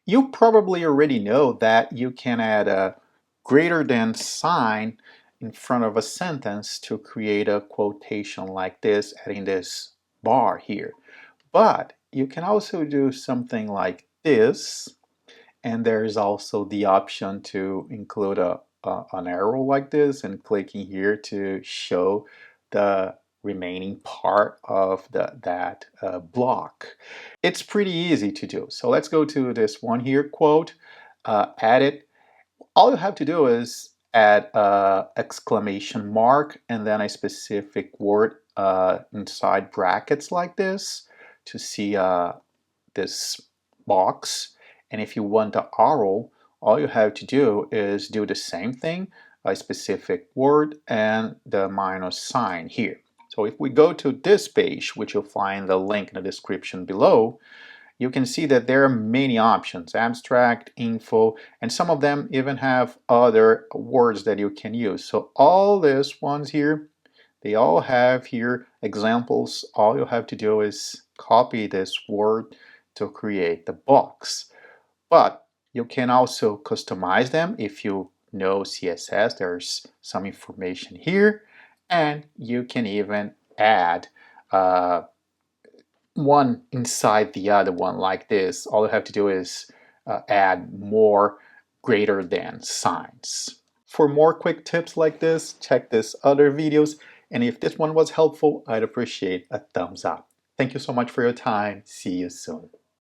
You probably already know that you can add a greater than sign in front of a sentence to create a quotation like this, adding this bar here. But you can also do something like this, and there is also the option to include an arrow like this and clicking here to show the remaining part of that block. It's pretty easy to do. So let's go to this one here, quote, add it. All you have to do is add an exclamation mark and then a specific word inside brackets like this to see this box. And if you want the arrow, all you have to do is do the same thing, a specific word and the minus sign here. So if we go to this page, which you'll find the link in the description below, you can see that there are many options, abstract, info, and some of them even have other words that you can use. So all these ones here, they all have here examples. All you have to do is copy this word to create the box. But you can also customize them if you know CSS. There's some information here, and you can even add one inside the other one like this. All you have to do is add more greater than signs. For more quick tips like this, check this other videos. And if this one was helpful, I'd appreciate a thumbs up. Thank you so much for your time. See you soon.